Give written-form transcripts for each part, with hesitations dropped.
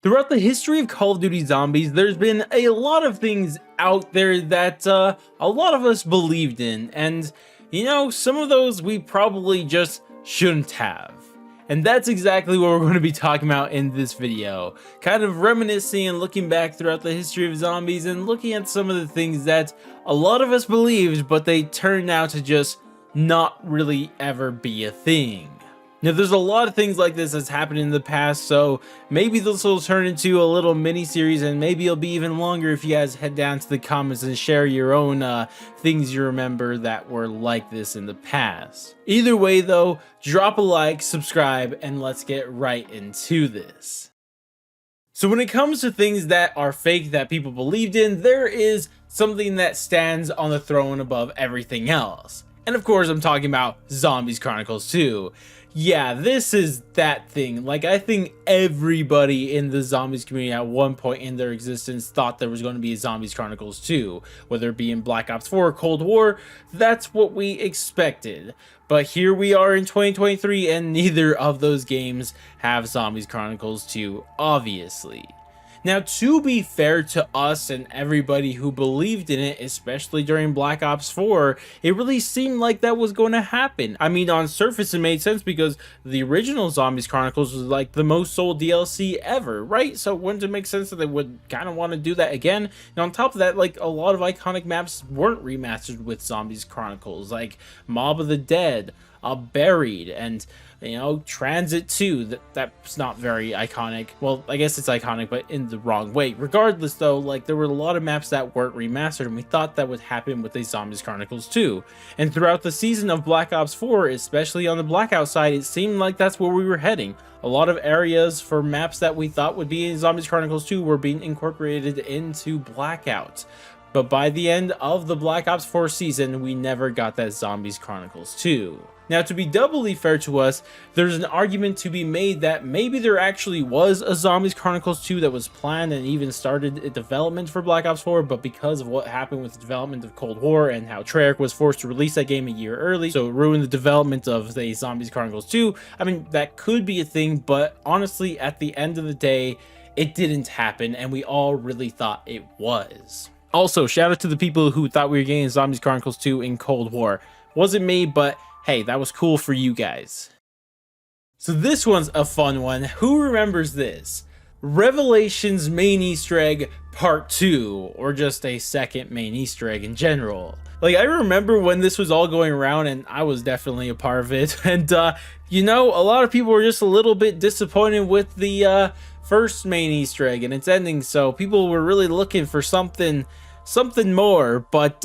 Throughout the history of Call of Duty Zombies, there's been a lot of things out there that a lot of us believed in, and some of those we probably just shouldn't have. And that's exactly what we're going to be talking about in this video. Kind of reminiscing and looking back throughout the history of zombies and looking at some of the things that a lot of us believed, but they turned out to just not really ever be a thing. Now, there's a lot of things like this that's happened in the past, so maybe this will turn into a little mini-series, and maybe it'll be even longer if you guys head down to the comments and share your own things you remember that were like this in the past. Either way, though, drop a like, subscribe, and let's get right into this. So when it comes to things that are fake that people believed in, there is something that stands on the throne above everything else. And of course, I'm talking about Zombies Chronicles 2. Yeah, this is that thing. Like, I think everybody in the zombies community at one point in their existence thought there was going to be a Zombies Chronicles 2. Whether it be in Black Ops 4 or Cold War, that's what we expected. But here we are in 2023, and neither of those games have Zombies Chronicles 2, obviously. Now, to be fair to us and everybody who believed in it, especially during Black Ops 4, it really seemed like that was going to happen. I mean, on surface it made sense because the original Zombies Chronicles was like the most sold DLC ever, right? So wouldn't it make sense that they would kind of want to do that again? And on top of that, like, a lot of iconic maps weren't remastered with Zombies Chronicles, like Mob of the Dead, Buried, and Transit 2. That's not very iconic. Well, I guess it's iconic, but in the wrong way. Regardless, though, like, there were a lot of maps that weren't remastered, and we thought that would happen with the Zombies Chronicles 2. And throughout the season of Black Ops 4, especially on the Blackout side, it seemed like that's where we were heading. A lot of areas for maps that we thought would be in Zombies Chronicles 2 were being incorporated into Blackout. But by the end of the Black Ops 4 season, we never got that Zombies Chronicles 2. Now, to be doubly fair to us, there's an argument to be made that maybe there actually was a Zombies Chronicles 2 that was planned and even started development for Black Ops 4, but because of what happened with the development of Cold War and how Treyarch was forced to release that game a year early, so it ruined the development of the Zombies Chronicles 2, I mean, that could be a thing, but honestly, at the end of the day, it didn't happen, and we all really thought it was. Also, shout out to the people who thought we were getting Zombies Chronicles 2 in Cold War. Wasn't me, but hey, that was cool for you guys. So this one's a fun one. Who remembers this? Revelations main Easter egg part 2, or just a second main Easter egg in general. Like, I remember when this was all going around, and I was definitely a part of it, and a lot of people were just a little bit disappointed with the first main Easter egg and its ending, so people were really looking for something more, but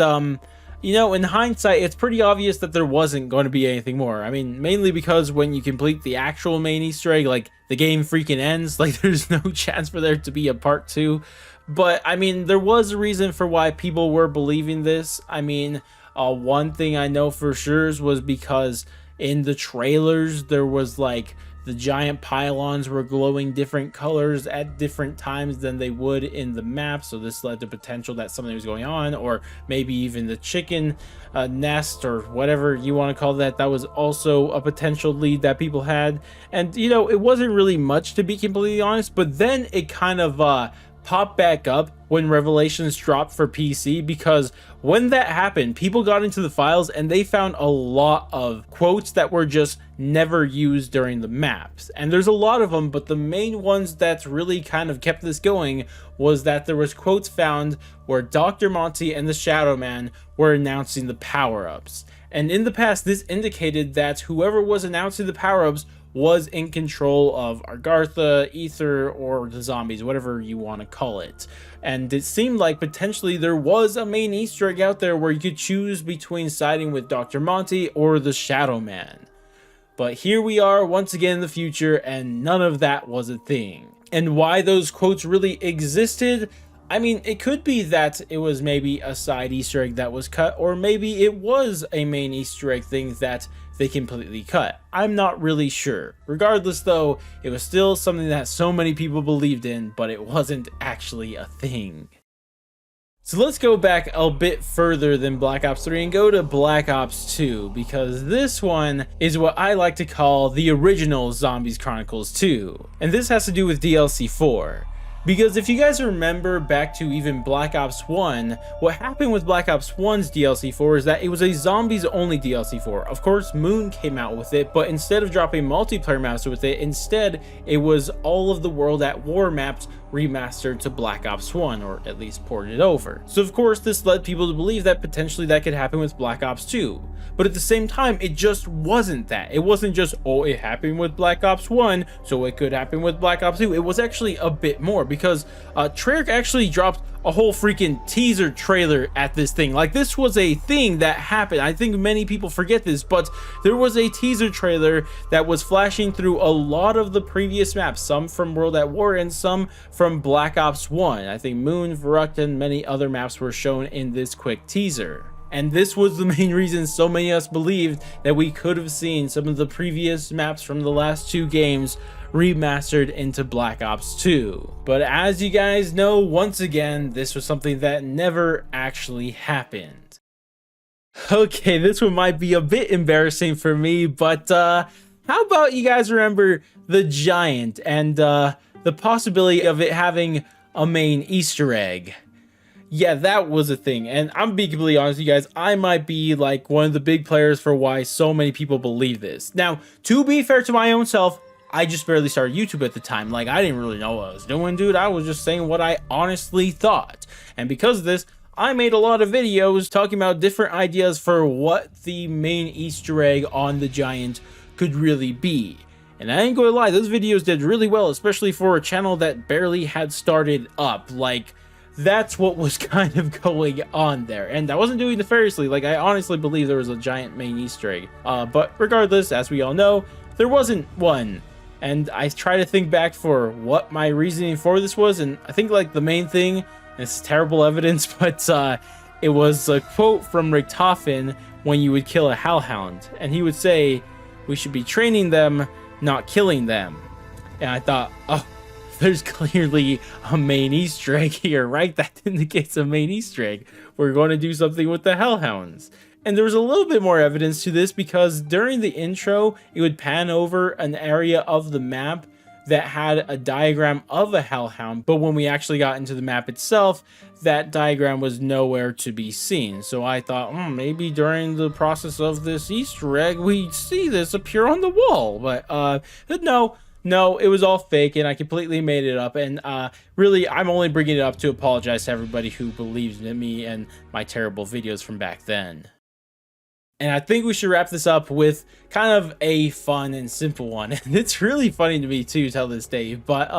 in hindsight, it's pretty obvious that there wasn't going to be anything more. I mean, mainly because when you complete the actual main Easter egg, like, the game freaking ends. Like, there's no chance for there to be a part 2. But, I mean, there was a reason for why people were believing this. I mean, one thing I know for sure was because in the trailers, there was, like, the giant pylons were glowing different colors at different times than they would in the map, so this led to potential that something was going on, or maybe even the chicken nest or whatever you want to call that. That was also a potential lead that people had, and it wasn't really much, to be completely honest, but then it kind of popped back up when Revelations dropped for PC, because when that happened, people got into the files and they found a lot of quotes that were just never used during the maps. And there's a lot of them, but the main ones that really kind of kept this going was that there was quotes found where Dr. Monty and the Shadow Man were announcing the power-ups. And in the past, this indicated that whoever was announcing the power-ups was in control of Argartha, Ether, or the zombies, whatever you want to call it. And it seemed like potentially there was a main Easter egg out there where you could choose between siding with Dr. Monty or the Shadow Man. But here we are once again in the future, and none of that was a thing. And why those quotes really existed? I mean, it could be that it was maybe a side Easter egg that was cut, or maybe it was a main Easter egg thing that they completely cut. I'm not really sure. Regardless, though, it was still something that so many people believed in, but it wasn't actually a thing. So let's go back a bit further than Black Ops 3 and go to Black Ops 2, because this one is what I like to call the original Zombies Chronicles 2. And this has to do with DLC 4. Because if you guys remember back to even Black Ops 1, what happened with Black Ops 1's DLC 4 is that it was a zombies only DLC 4. Of course, Moon came out with it, but instead of dropping multiplayer maps with it, instead it was all of the World at War maps remastered to Black Ops 1, or at least ported over. So of course, this led people to believe that potentially that could happen with Black Ops 2. But at the same time, it just wasn't that. It wasn't just, oh, it happened with Black Ops 1, so it could happen with Black Ops 2. It was actually a bit more, because Treyarch actually dropped a whole freaking teaser trailer at this thing. Like, this was a thing that happened. I think many people forget this, but there was a teaser trailer that was flashing through a lot of the previous maps, some from World at War and some from Black Ops 1. I think Moon, Verrückt, and many other maps were shown in this quick teaser. And this was the main reason so many of us believed that we could have seen some of the previous maps from the last two games remastered into Black Ops 2. But as you guys know, once again, this was something that never actually happened. Okay, this one might be a bit embarrassing for me, but how about you guys remember the Giant and the possibility of it having a main Easter egg? Yeah, that was a thing, and I'm being completely honest with you guys, I might be like one of the big players for why so many people believe this. Now, to be fair to my own self, I just barely started YouTube at the time. Like, I didn't really know what I was doing, dude. I was just saying what I honestly thought. And because of this, I made a lot of videos talking about different ideas for what the main Easter egg on the Giant could really be. And I ain't gonna lie, those videos did really well, especially for a channel that barely had started up. Like, that's what was kind of going on there, and I wasn't doing nefariously. Like, I honestly believe there was a giant main Easter egg, but regardless, as we all know, there wasn't one. And I try to think back for what my reasoning for this was, and I think like the main thing, and it's terrible evidence, but it was a quote from Richtofen when you would kill a hellhound, and he would say, "We should be training them, not killing them." And I thought, oh, there's clearly a main Easter egg here, right? That indicates a main Easter egg. We're going to do something with the hellhounds. And there was a little bit more evidence to this, because during the intro, it would pan over an area of the map that had a diagram of a hellhound, but when we actually got into the map itself, that diagram was nowhere to be seen. So I thought, maybe during the process of this Easter egg, we see this appear on the wall. But no, it was all fake, and I completely made it up. And really, I'm only bringing it up to apologize to everybody who believes in me and my terrible videos from back then. And I think we should wrap this up with kind of a fun and simple one. And it's really funny to me too till this day. But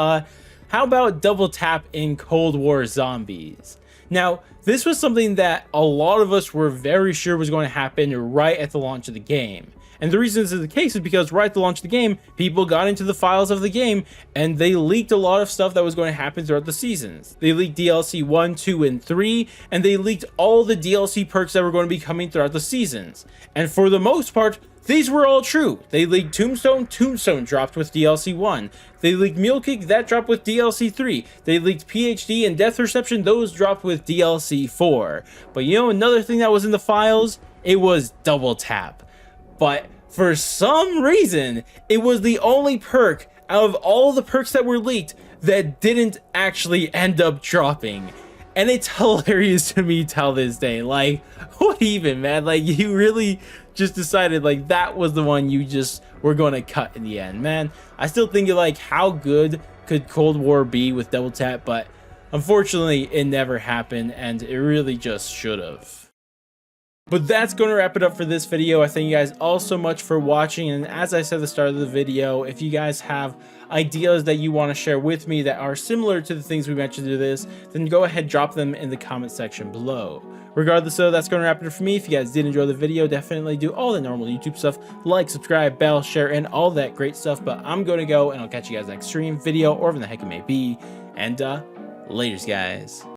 how about double tap in Cold War Zombies? Now, this was something that a lot of us were very sure was going to happen right at the launch of the game. And the reason this is the case is because right at the launch of the game, people got into the files of the game and they leaked a lot of stuff that was going to happen throughout the seasons. They leaked DLC 1, 2, and 3, and they leaked all the DLC perks that were going to be coming throughout the seasons. And for the most part, these were all true. They leaked Tombstone dropped with DLC 1. They leaked Mule Kick, that dropped with DLC 3. They leaked PhD and Death Reception, those dropped with DLC 4. But you know another thing that was in the files? It was double tap. But for some reason, it was the only perk out of all the perks that were leaked that didn't actually end up dropping. And it's hilarious to me till this day. Like, what even, man? Like, you really just decided like that was the one you just were going to cut in the end, man. I still think like, how good could Cold War be with double tap? But unfortunately, it never happened, and it really just should have. But that's going to wrap it up for this video. I thank you guys all so much for watching, and as I said at the start of the video, if you guys have ideas that you want to share with me that are similar to the things we mentioned to this, then go ahead, drop them in the comment section below. Regardless though, that's going to wrap it up for me. If you guys did enjoy the video, definitely do all the normal YouTube stuff, like, subscribe, bell, share, and all that great stuff. But I'm going to go, and I'll catch you guys next stream, video, or whatever the heck it may be, and laters, guys.